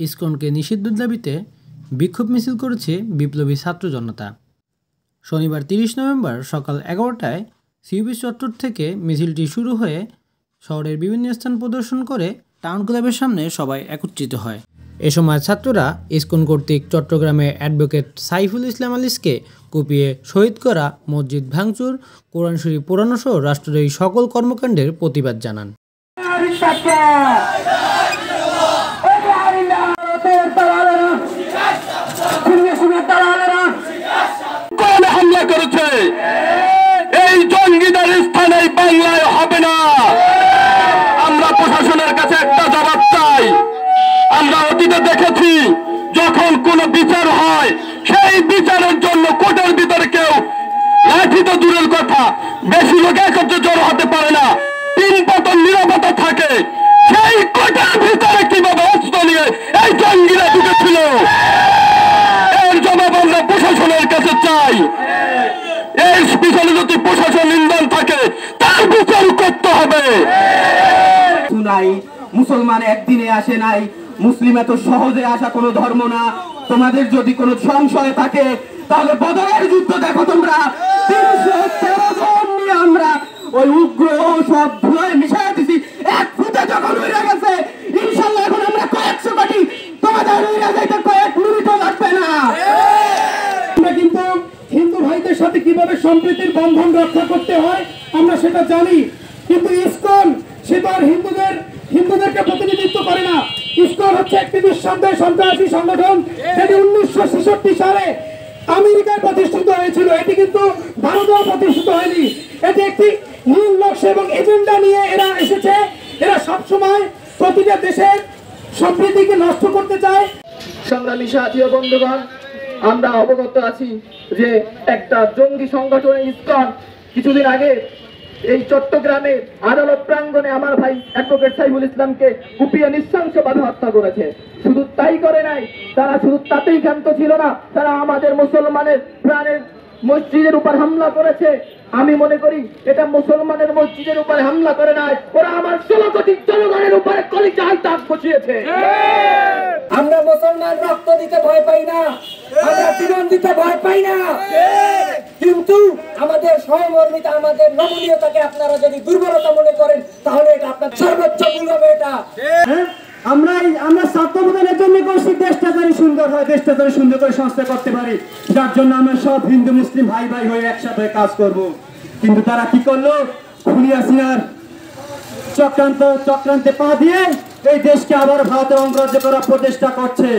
ইসকনকে নিষিদ্ধের দাবিতে বিক্ষোভ মিছিল করেছে বিপ্লবী ছাত্র জনতা। শনিবার 30 নভেম্বর সকাল 11টায় সিইউবি চত্বর থেকে মিছিলটি শুরু হয়ে শহরের বিভিন্ন স্থান প্রদর্শন করে টাউন ক্লাবের সামনে সবাই একত্রিত হয়। এ সময় ছাত্ররা ইসকন কর্তৃক চট্টগ্রামে অ্যাডভোকেট সাইফুল ইসলাম আলিসকে কুপিয়ে শহীদ করা মসজিদ ভাঙচুর, কোরআন শরীফ পোড়ানো সহ রাষ্ট্রদ্রোহী সকল কর্মকাণ্ডের প্রতিবাদ জানান। হামলা করেছে এই জঙ্গিদের স্থানে বাংলায় হবে না। আমরা প্রশাসনের কাছে একটা জবাব চাই। আমরা অতীতে দেখেছি যখন কোনো বিচার হয় সেই বিচারের জন্য কোর্টের ভিতরে কেউ লাঠি তো দূরের কথা, বেশি লোক একত্রে জড়ো হতে পারে না, তিন পতন নিরাপত্তা থাকে। সেই কোর্টের ভিতরে কিভাবে অস্ত্র নিয়ে এই জঙ্গিরা ঢুকেছিল এর জবাব আমরা প্রশাসনের কাছে চাই। এর পিছনে যদি প্রশাসন ইন্ধন থাকে তার বিচার করতে হবে। মুসলমান একদিনে আসে নাই, মুসলিম এত সহজে আসা কোনো ধর্ম না। তোমাদের যদি কোনো সংশয় থাকে তাহলে বদরের যুদ্ধ দেখো তোমরা, 313 জন নিয়ে আমরা ওই উগ্র সব ধুলোয় মিশিয়ে দিছি। এক ফুটে যখন উড়ে গেছে, ইনশাআল্লাহ এখন আমরা কয়েকশো কোটি তোমাদের উড়ে যাইতে কয়েক মিনিটও লাগবে না। আমরা কিন্তু হিন্দু ভাইদের সাথে কিভাবে সম্প্রীতির বন্ধন রক্ষা করতে হয় আমরা সেটা জানি, কিন্তু ইসকন সে তো আর হিন্দুদেরকে প্রতিনিধিত্ব করে না। ইসকন হচ্ছে একটি নিঃসন্দেহে সন্ত্রাসী সংগঠন, যেটি 1966 সালে আমেরিকায় প্রতিষ্ঠিত হয়েছিল। এটি কিন্তু ভারতেও প্রতিষ্ঠিত হয়নি। এটি একটি নীল নকশা এবং এজেন্ডা নিয়ে এরা এসেছে। এরা সবসময় প্রতিটা দেশের সম্প্রীতিকে নষ্ট করতে চায়। সংগ্রামী সাথী ও বন্ধুগণ, আমরা অবগত আছি যে একটা জঙ্গি সংগঠন ইসকন কিছুদিন আগে এই চট্টগ্রামে আদালত প্রাঙ্গণে আমার ভাই অ্যাডভোকেট সাইফুল ইসলামকে কুপিয়ে নৃশংসভাবে হত্যা করেছে। শুধু তাই করে নাই, তারা শুধু তাতেই ক্ষান্ত ছিল না, তারা আমাদের মুসলমানের প্রাণের মসজিদের উপর হামলা করেছে। আমি মনে করি এটা মুসলমানের মসজিদের উপরে হামলা করে নাই, ওরা আমার 16 কোটি জনগণের উপরে কলিজায় দাগ বসিয়েছে। আমরা মুসলমান রক্ত দিতে ভয় পাই না, আমরা জীবন দিতে ভয় পাই না, কিন্তু আমাদের সহমর্মিতা, আমাদের নমনীয়তাকে আপনারা যদি দুর্বলতা মনে করেন তাহলে এটা আপনার সর্বোচ্চ ভুল হবে। এটা আমরা ছাত্রবোধনের জন্য করছি, দেশটা যেন সুন্দর হয়, দেশটা যেন সুন্দর করে সংস্কার করতে পারি, যার জন্য আমরা সব হিন্দু মুসলিম ভাই ভাই হয়ে একসাথে কাজ করব। কিন্তু তারা কি করলো? খুনি হাসিনার চক্রান্তে পা দিয়ে এই দেশকে আবার ভারতের অঙ্গরাজ্য করার প্রচেষ্টা করছে।